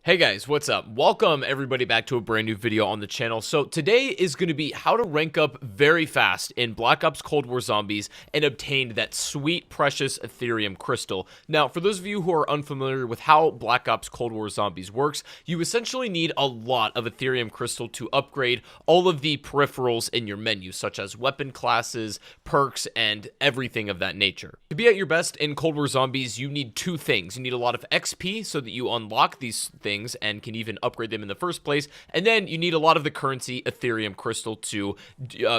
Hey guys, what's up? Welcome everybody back to a brand new video on the channel. So today is going to be how to rank up very fast in Black Ops Cold War Zombies and obtain that sweet, precious Aetherium crystal. Now, for those of you who are unfamiliar with how Black Ops Cold War Zombies works, you essentially need a lot of Aetherium crystal to upgrade all of the peripherals in your menu, such as weapon classes, perks, and everything of that nature. To be at your best in Cold War Zombies, you need two things. You need a lot of XP so that you unlock these things and can even upgrade them in the first place, and then you need a lot of the currency Aetherium crystal to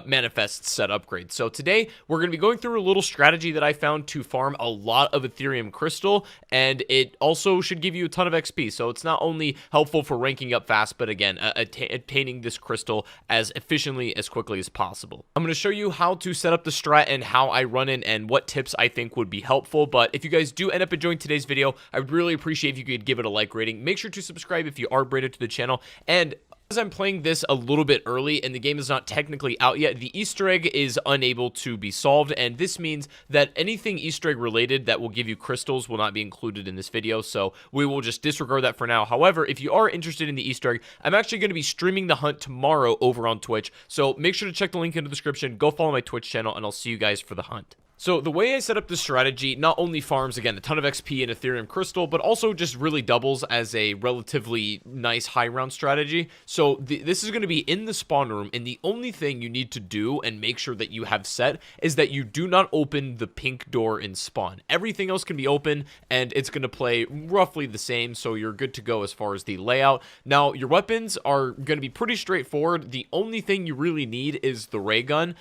manifest said upgrades. So today we're going to be going through a little strategy that I found to farm a lot of Aetherium crystal, and it also should give you a ton of XP. So it's not only helpful for ranking up fast, but again attaining this crystal as efficiently as quickly as possible. I'm going to show you how to set up the strat and how I run it and what tips I think would be helpful. But if you guys do end up enjoying today's video, I would really appreciate if you could give it a like rating. Make sure to subscribe if you are brand new to the channel. And as I'm playing this a little bit early and the game is not technically out yet, the Easter egg is unable to be solved, and this means that anything Easter egg related that will give you crystals will not be included in this video, so we will just disregard that for now. However, if you are interested in the Easter egg, I'm actually going to be streaming the hunt tomorrow over on Twitch, so make sure to check the link in the description, go follow my Twitch channel, and I'll see you guys for the hunt. So the way I set up this strategy not only farms, again, a ton of XP and Aetherium crystal, but also just really doubles as a relatively nice high round strategy. So this is going to be in the spawn room, and the only thing you need to do and make sure that you have set is that you do not open the pink door in spawn. Everything else can be open, and it's going to play roughly the same, so you're good to go as far as the layout. Now, your weapons are going to be pretty straightforward. The only thing you really need is the ray gun.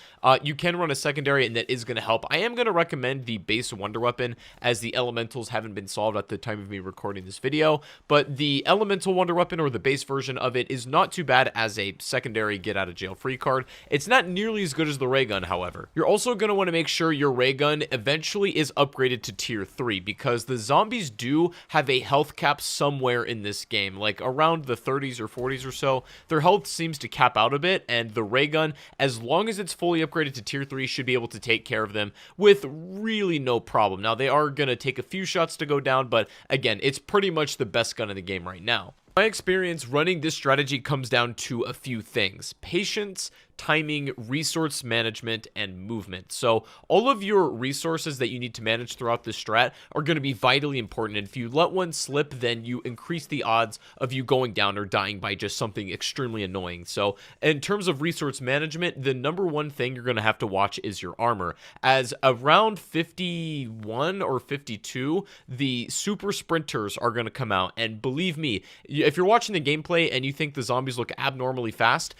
You can run a secondary, and that is going to help. I am going to recommend the base wonder weapon, as the elementals haven't been solved at the time of me recording this video, but the elemental wonder weapon, or the base version of it, is not too bad as a secondary get out of jail free card. It's not nearly as good as the ray gun, however. You're also going to want to make sure your ray gun eventually is upgraded to tier 3, because the zombies do have a health cap somewhere in this game, like around the 30s or 40s or so. Their health seems to cap out a bit, and the ray gun, as long as it's fully upgraded to tier 3, should be able to take care of them with really no problem. Now, they are going to take a few shots to go down, but again, it's pretty much the best gun in the game right now. My experience running this strategy comes down to a few things: patience, timing, resource management, and movement. So all of your resources that you need to manage throughout this strat are going to be vitally important, and if you let one slip, then you increase the odds of you going down or dying by just something extremely annoying. So in terms of resource management, the number one thing you're going to have to watch is your armor, as around 51 or 52, the super sprinters are going to come out, and believe me, if you're watching the gameplay and you think the zombies look abnormally fast,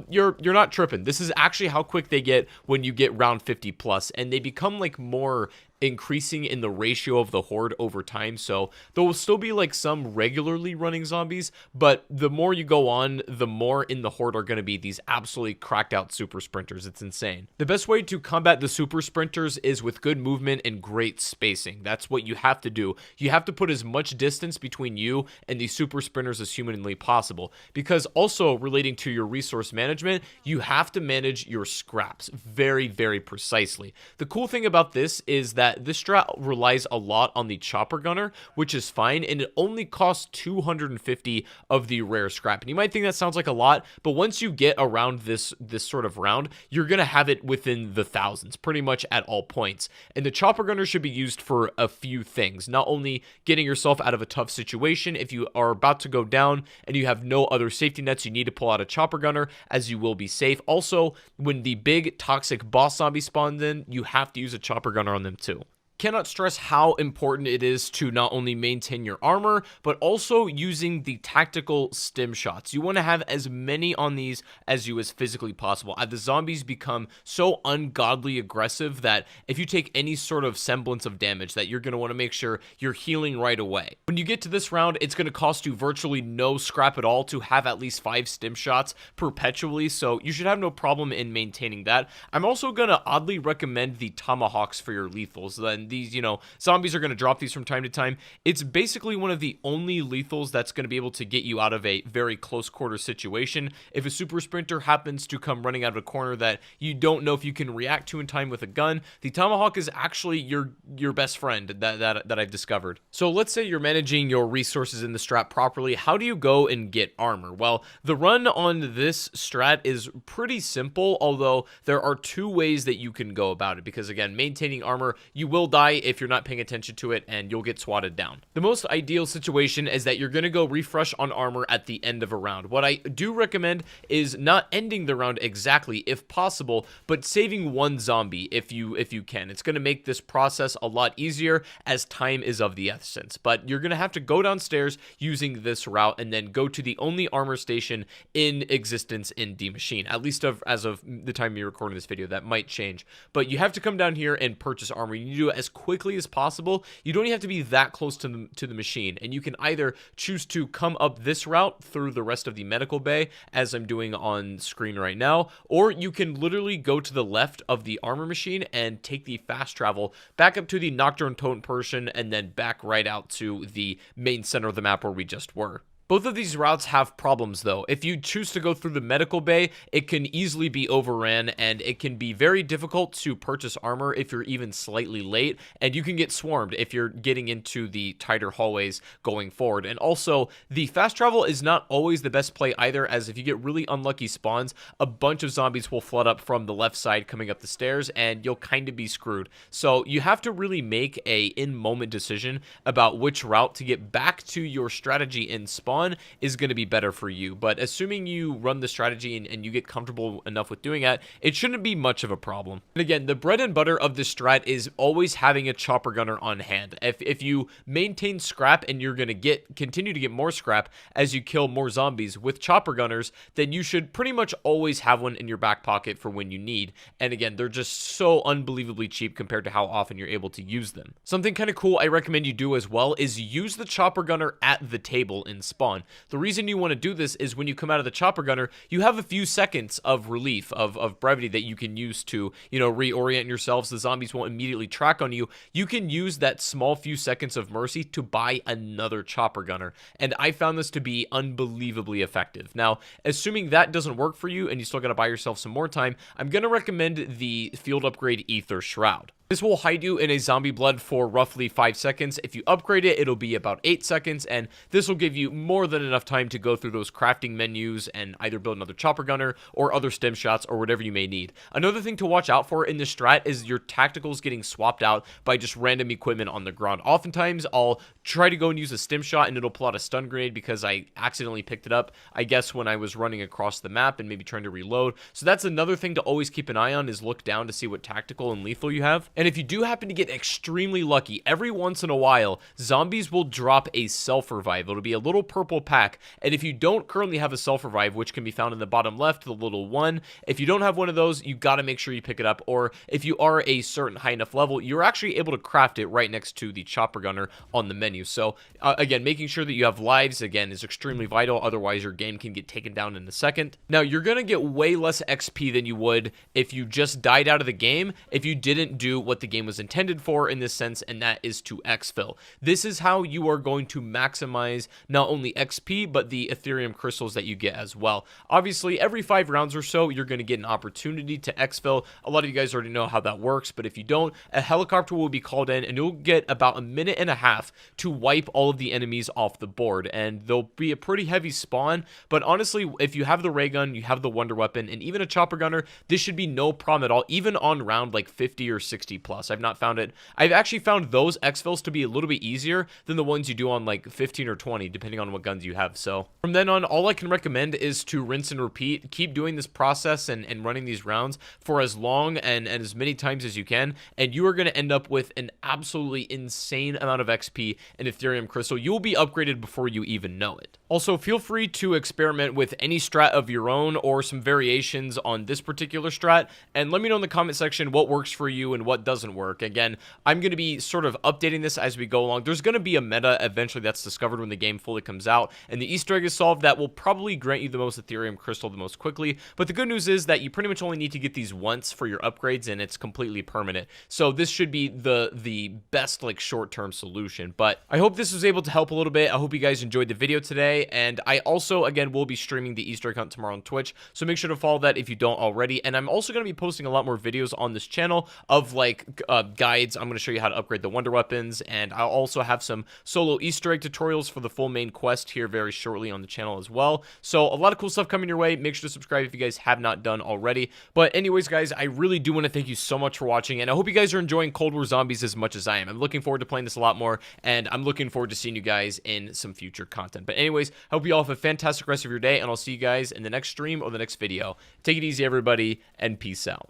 you're not tripping. This is actually how quick they get when you get round 50 plus, and they become like more increasing in the ratio of the horde over time. So there will still be like some regularly running zombies, but the more you go on, the more in the horde are going to be these absolutely cracked out super sprinters. It's insane. The best way to combat the super sprinters is with good movement and great spacing. That's what you have to do. You have to put as much distance between you and the super sprinters as humanly possible, because also relating to your resource management, you have to manage your scraps very, very precisely. The cool thing about this is that this strat relies a lot on the chopper gunner, which is fine, and it only costs 250 of the rare scrap. And you might think that sounds like a lot, but once you get around this sort of round, you're gonna have it within the thousands pretty much at all points. And the chopper gunner should be used for a few things: not only getting yourself out of a tough situation if you are about to go down and you have no other safety nets, you need to pull out a chopper gunner, as you will be safe. Also, when the big toxic boss zombie spawns in, you have to use a chopper gunner on them too. Cannot stress how important it is to not only maintain your armor, but also using the tactical stim shots. You want to have as many on these as you as physically possible. The zombies become so ungodly aggressive that if you take any sort of semblance of damage, that you're going to want to make sure you're healing right away. When you get to this round, it's going to cost you virtually no scrap at all to have at least 5 stim shots perpetually, so you should have no problem in maintaining that. I'm also going to oddly recommend the tomahawks for your lethals. Then and these, zombies are going to drop these from time to time. It's basically one of the only lethals that's going to be able to get you out of a very close quarter situation. If a super sprinter happens to come running out of a corner that you don't know if you can react to in time with a gun, the tomahawk is actually your best friend that I've discovered. So let's say you're managing your resources in the strat properly. How do you go and get armor? Well, the run on this strat is pretty simple, although there are two ways that you can go about it, because again, maintaining armor, you will die if you're not paying attention to it, and you'll get swatted down. The most ideal situation is that you're going to go refresh on armor at the end of a round. What I do recommend is not ending the round exactly if possible, but saving one zombie if you can. It's going to make this process a lot easier as time is of the essence, but you're going to have to go downstairs using this route and then go to the only armor station in existence in D Machine, at least as of the time you're recording this video. That might change, but you have to come down here and purchase armor. You need to do it as quickly as possible. You don't even have to be that close to the machine, and you can either choose to come up this route through the rest of the medical bay, as I'm doing on screen right now, or you can literally go to the left of the armor machine and take the fast travel back up to the Nocturne Totem portion, and then back right out to the main center of the map where we just were. Both of these routes have problems though. If you choose to go through the medical bay, it can easily be overran, and it can be very difficult to purchase armor if you're even slightly late, and you can get swarmed if you're getting into the tighter hallways going forward. And also, the fast travel is not always the best play either, as if you get really unlucky spawns, a bunch of zombies will flood up from the left side coming up the stairs, and you'll kind of be screwed. So you have to really make a in-moment decision about which route to get back to your strategy in spawn is going to be better for you. But assuming you run the strategy and you get comfortable enough with doing that, it shouldn't be much of a problem. And again, the bread and butter of this strat is always having a chopper gunner on hand. If you maintain scrap and you're going to continue to get more scrap as you kill more zombies with chopper gunners, then you should pretty much always have one in your back pocket for when you need. And again, they're just so unbelievably cheap compared to how often you're able to use them. Something kind of cool I recommend you do as well is use the chopper gunner at the table in spawn. The reason you want to do this is when you come out of the chopper gunner, you have a few seconds of relief, of brevity that you can use to, reorient yourselves. The zombies won't immediately track on you. You can use that small few seconds of mercy to buy another chopper gunner, and I found this to be unbelievably effective. Now, assuming that doesn't work for you and you still got to buy yourself some more time, I'm going to recommend the field upgrade Aether Shroud. This will hide you in a zombie blood for roughly 5 seconds. If you upgrade it, it'll be about 8 seconds, and this will give you more than enough time to go through those crafting menus and either build another chopper gunner or other stem shots or whatever you may need. Another thing to watch out for in this strat is your tacticals getting swapped out by just random equipment on the ground. Oftentimes, I'll try to go and use a stem shot and it'll pull out a stun grenade because I accidentally picked it up, I guess, when I was running across the map and maybe trying to reload. So that's another thing to always keep an eye on, is look down to see what tactical and lethal you have. And if you do happen to get extremely lucky, every once in a while, zombies will drop a self-revive. It'll be a little purple pack, and if you don't currently have a self-revive, which can be found in the bottom left, the little one, if you don't have one of those, you got to make sure you pick it up, or if you are a certain high enough level, you're actually able to craft it right next to the chopper gunner on the menu. So, again, making sure that you have lives, again, is extremely vital, otherwise your game can get taken down in a second. Now, you're going to get way less XP than you would if you just died out of the game, if you didn't do what the game was intended for in this sense, and that is to exfil. This is how you are going to maximize not only XP, but the Aetherium crystals that you get as well. Obviously, every 5 rounds or so, you're going to get an opportunity to exfil. A lot of you guys already know how that works, but if you don't, a helicopter will be called in, and you'll get about a minute and a half to wipe all of the enemies off the board, and there'll be a pretty heavy spawn, but honestly, if you have the ray gun, you have the wonder weapon, and even a chopper gunner, this should be no problem at all, even on round like 50 or 60 plus. I've not found it. I've actually found those exfils to be a little bit easier than the ones you do on like 15 or 20, depending on what guns you have. So from then on, all I can recommend is to rinse and repeat. Keep doing this process and running these rounds for as long and as many times as you can, and you are going to end up with an absolutely insane amount of XP and Aetherium crystal. You will be upgraded before you even know it. Also, feel free to experiment with any strat of your own or some variations on this particular strat, and let me know in the comment section what works for you and what doesn't work. Again, I'm going to be sort of updating this as we go along. There's going to be a meta eventually that's discovered when the game fully comes out, and the Easter egg is solved that will probably grant you the most Aetherium crystal the most quickly. But the good news is that you pretty much only need to get these once for your upgrades, and it's completely permanent. So this should be the best like short-term solution. But I hope this was able to help a little bit. I hope you guys enjoyed the video today, and I also again will be streaming the Easter egg hunt tomorrow on Twitch, so make sure to follow that if you don't already. And I'm also going to be posting a lot more videos on this channel of like guides. I'm going to show you how to upgrade the wonder weapons, and I'll also have some solo Easter egg tutorials for the full main quest here very shortly on the channel as well. So a lot of cool stuff coming your way. Make sure to subscribe if you guys have not done already. But anyways, guys, I really do want to thank you so much for watching, and I hope you guys are enjoying Cold War Zombies as much as I am. I'm looking forward to playing this a lot more, and I'm looking forward to seeing you guys in some future content. But anyways, I hope you all have a fantastic rest of your day, and I'll see you guys in the next stream or the next video. Take it easy, everybody, and peace out.